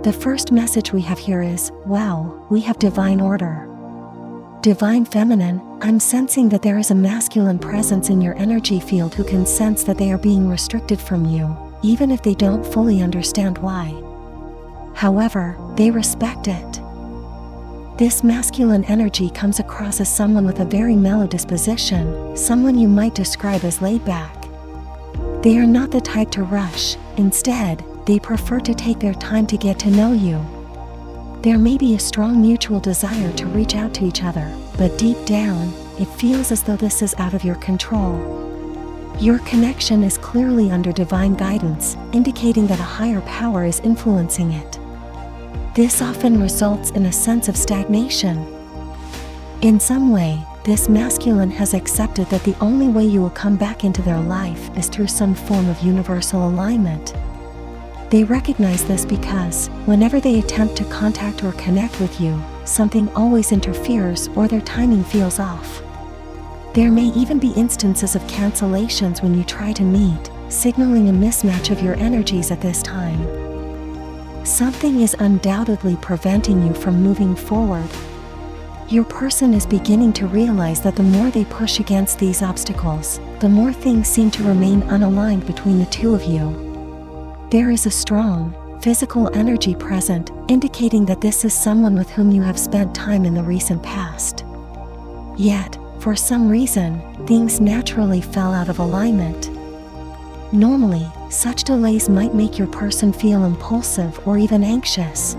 The first message we have here is, wow, we have divine order. Divine feminine, I'm sensing that there is a masculine presence in your energy field who can sense that they are being restricted from you, even if they don't fully understand why. However, they respect it. This masculine energy comes across as someone with a very mellow disposition, someone you might describe as laid back. They are not the type to rush. Instead, they prefer to take their time to get to know you. There may be a strong mutual desire to reach out to each other, but deep down, it feels as though this is out of your control. Your connection is clearly under divine guidance, indicating that a higher power is influencing it. This often results in a sense of stagnation. In some way, this masculine has accepted that the only way you will come back into their life is through some form of universal alignment. They recognize this because, whenever they attempt to contact or connect with you, something always interferes or their timing feels off. There may even be instances of cancellations when you try to meet, signaling a mismatch of your energies at this time. Something is undoubtedly preventing you from moving forward. Your person is beginning to realize that the more they push against these obstacles, the more things seem to remain unaligned between the two of you. There is a strong, physical energy present, indicating that this is someone with whom you have spent time in the recent past. Yet, for some reason, things naturally fell out of alignment. Normally, such delays might make your person feel impulsive or even anxious.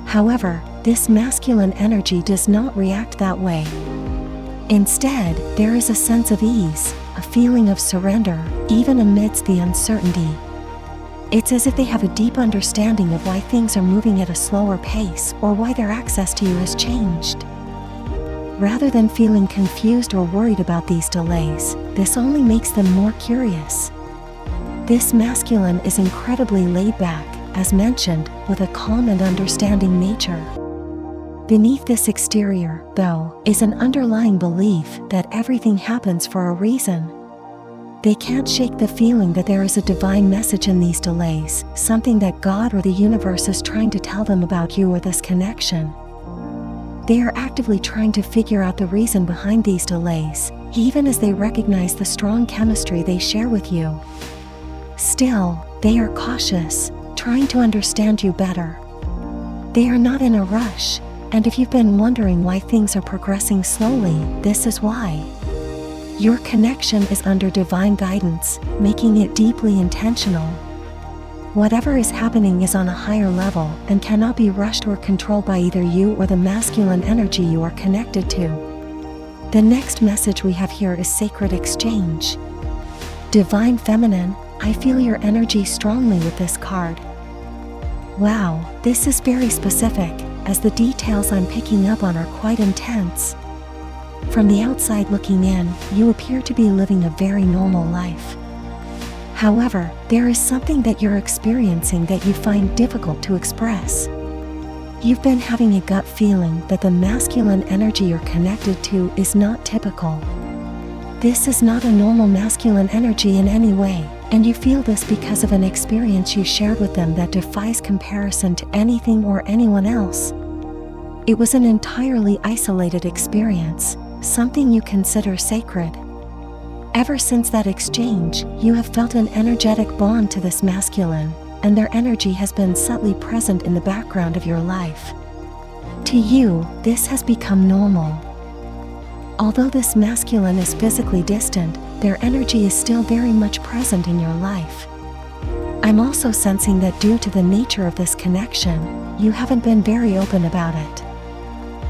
However, this masculine energy does not react that way. Instead, there is a sense of ease, a feeling of surrender, even amidst the uncertainty. It's as if they have a deep understanding of why things are moving at a slower pace or why their access to you has changed. Rather than feeling confused or worried about these delays, this only makes them more curious. This masculine is incredibly laid back, as mentioned, with a calm and understanding nature. Beneath this exterior, though, is an underlying belief that everything happens for a reason. They can't shake the feeling that there is a divine message in these delays, something that God or the universe is trying to tell them about you or this connection. They are actively trying to figure out the reason behind these delays, even as they recognize the strong chemistry they share with you. Still, they are cautious, trying to understand you better. They are not in a rush, and if you've been wondering why things are progressing slowly, this is why. Your connection is under divine guidance, making it deeply intentional. Whatever is happening is on a higher level and cannot be rushed or controlled by either you or the masculine energy you are connected to. The next message we have here is sacred exchange. Divine feminine, I feel your energy strongly with this card. Wow, this is very specific, as the details I'm picking up on are quite intense. From the outside looking in, you appear to be living a very normal life. However, there is something that you're experiencing that you find difficult to express. You've been having a gut feeling that the masculine energy you're connected to is not typical. This is not a normal masculine energy in any way, and you feel this because of an experience you shared with them that defies comparison to anything or anyone else. It was an entirely isolated experience, something you consider sacred. Ever since that exchange, you have felt an energetic bond to this masculine, and their energy has been subtly present in the background of your life. To you, this has become normal. Although this masculine is physically distant, their energy is still very much present in your life. I'm also sensing that due to the nature of this connection, you haven't been very open about it.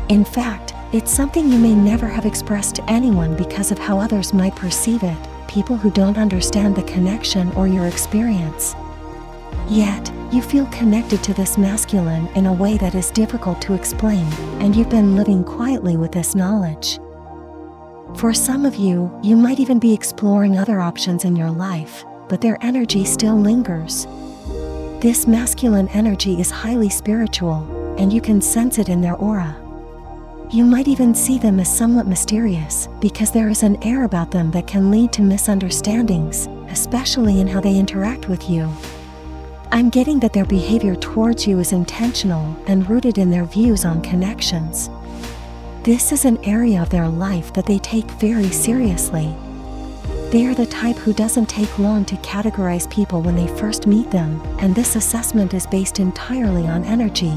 In fact, it's something you may never have expressed to anyone because of how others might perceive it, people who don't understand the connection or your experience. Yet, you feel connected to this masculine in a way that is difficult to explain, and you've been living quietly with this knowledge. For some of you, you might even be exploring other options in your life, but their energy still lingers. This masculine energy is highly spiritual, and you can sense it in their aura. You might even see them as somewhat mysterious, because there is an air about them that can lead to misunderstandings, especially in how they interact with you. I'm getting that their behavior towards you is intentional and rooted in their views on connections. This is an area of their life that they take very seriously. They are the type who doesn't take long to categorize people when they first meet them, and this assessment is based entirely on energy.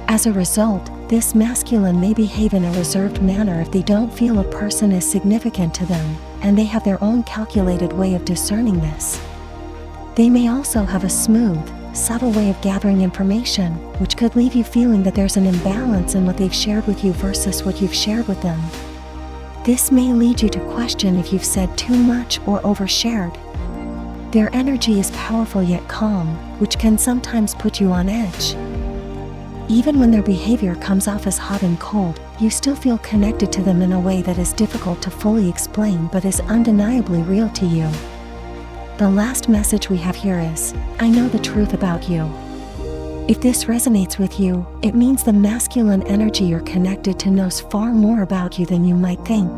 As a result, this masculine may behave in a reserved manner if they don't feel a person is significant to them, and they have their own calculated way of discerning this. They may also have a smooth, subtle way of gathering information, which could leave you feeling that there's an imbalance in what they've shared with you versus what you've shared with them. This may lead you to question if you've said too much or overshared. Their energy is powerful yet calm, which can sometimes put you on edge. Even when their behavior comes off as hot and cold, you still feel connected to them in a way that is difficult to fully explain but is undeniably real to you. The last message we have here is, I know the truth about you. If this resonates with you, it means the masculine energy you're connected to knows far more about you than you might think.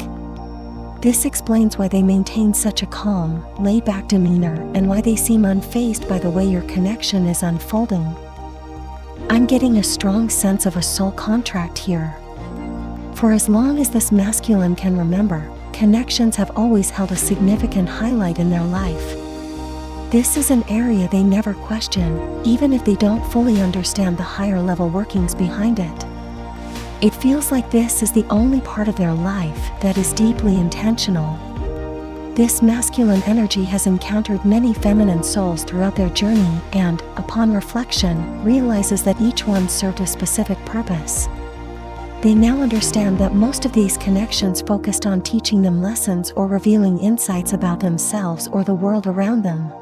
This explains why they maintain such a calm, laid-back demeanor and why they seem unfazed by the way your connection is unfolding. I'm getting a strong sense of a soul contract here. For as long as this masculine can remember, connections have always held a significant highlight in their life. This is an area they never question, even if they don't fully understand the higher level workings behind it. It feels like this is the only part of their life that is deeply intentional. This masculine energy has encountered many feminine souls throughout their journey and, upon reflection, realizes that each one served a specific purpose. They now understand that most of these connections focused on teaching them lessons or revealing insights about themselves or the world around them.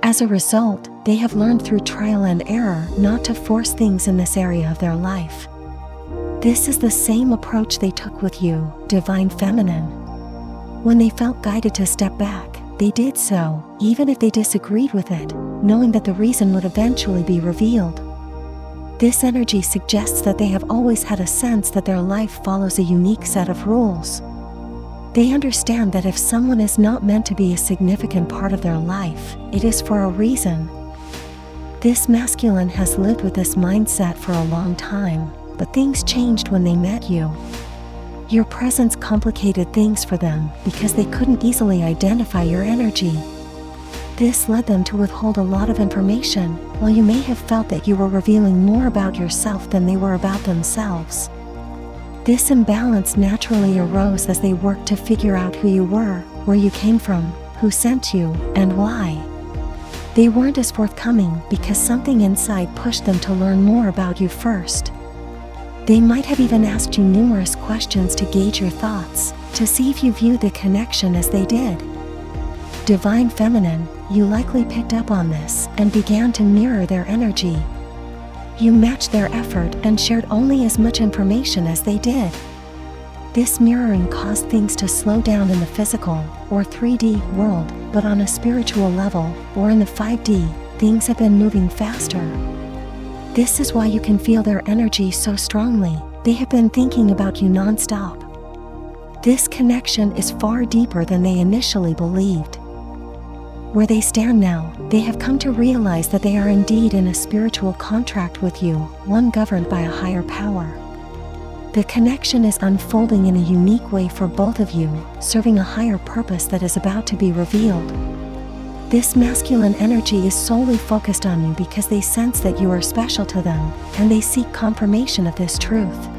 As a result, they have learned through trial and error not to force things in this area of their life. This is the same approach they took with you, Divine Feminine. When they felt guided to step back, they did so, even if they disagreed with it, knowing that the reason would eventually be revealed. This energy suggests that they have always had a sense that their life follows a unique set of rules. They understand that if someone is not meant to be a significant part of their life, it is for a reason. This masculine has lived with this mindset for a long time, but things changed when they met you. Your presence complicated things for them because they couldn't easily identify your energy. This led them to withhold a lot of information, while you may have felt that you were revealing more about yourself than they were about themselves. This imbalance naturally arose as they worked to figure out who you were, where you came from, who sent you, and why. They weren't as forthcoming because something inside pushed them to learn more about you first. They might have even asked you numerous questions to gauge your thoughts, to see if you viewed the connection as they did. Divine Feminine, you likely picked up on this and began to mirror their energy. You matched their effort and shared only as much information as they did. This mirroring caused things to slow down in the physical, or 3D, world, but on a spiritual level, or in the 5D, things have been moving faster. This is why you can feel their energy so strongly. They have been thinking about you non-stop. This connection is far deeper than they initially believed. Where they stand now, they have come to realize that they are indeed in a spiritual contract with you, one governed by a higher power. The connection is unfolding in a unique way for both of you, serving a higher purpose that is about to be revealed. This masculine energy is solely focused on you because they sense that you are special to them, and they seek confirmation of this truth.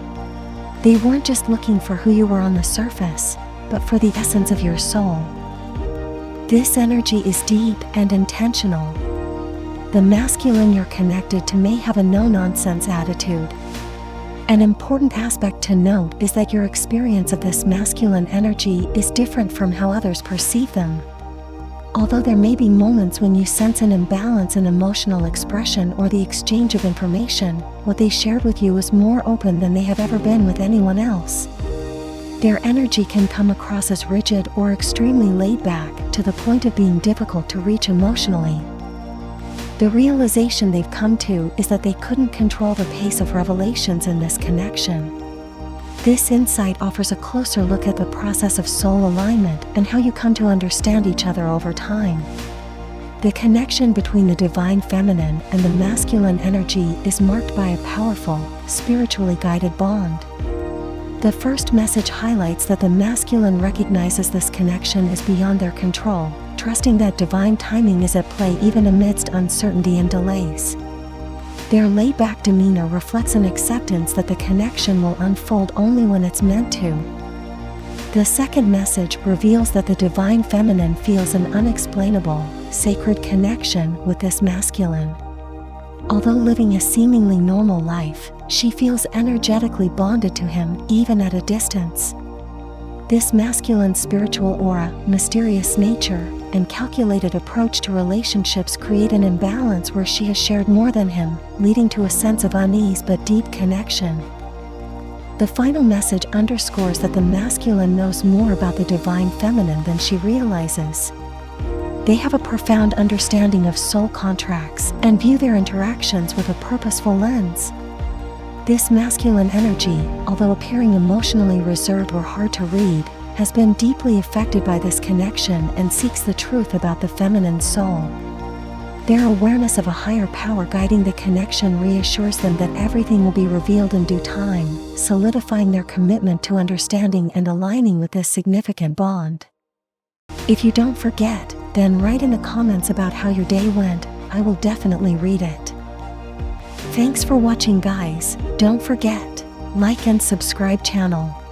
They weren't just looking for who you were on the surface, but for the essence of your soul. This energy is deep and intentional. The masculine you're connected to may have a no-nonsense attitude. An important aspect to note is that your experience of this masculine energy is different from how others perceive them. Although there may be moments when you sense an imbalance in emotional expression or the exchange of information, what they shared with you is more open than they have ever been with anyone else. Their energy can come across as rigid or extremely laid back, to the point of being difficult to reach emotionally. The realization they've come to is that they couldn't control the pace of revelations in this connection. This insight offers a closer look at the process of soul alignment and how you come to understand each other over time. The connection between the divine feminine and the masculine energy is marked by a powerful, spiritually guided bond. The first message highlights that the masculine recognizes this connection is beyond their control, trusting that divine timing is at play even amidst uncertainty and delays. Their laid-back demeanor reflects an acceptance that the connection will unfold only when it's meant to. The second message reveals that the divine feminine feels an unexplainable, sacred connection with this masculine. Although living a seemingly normal life, she feels energetically bonded to him even at a distance. This masculine spiritual aura, mysterious nature, and calculated approach to relationships create an imbalance where she has shared more than him, leading to a sense of unease but deep connection. The final message underscores that the masculine knows more about the divine feminine than she realizes. They have a profound understanding of soul contracts and view their interactions with a purposeful lens. This masculine energy, although appearing emotionally reserved or hard to read, has been deeply affected by this connection and seeks the truth about the feminine soul. Their awareness of a higher power guiding the connection reassures them that everything will be revealed in due time, solidifying their commitment to understanding and aligning with this significant bond. If you don't forget, then write in the comments about how your day went. I will definitely read it. Thanks for watching, guys. Don't forget, like and subscribe channel.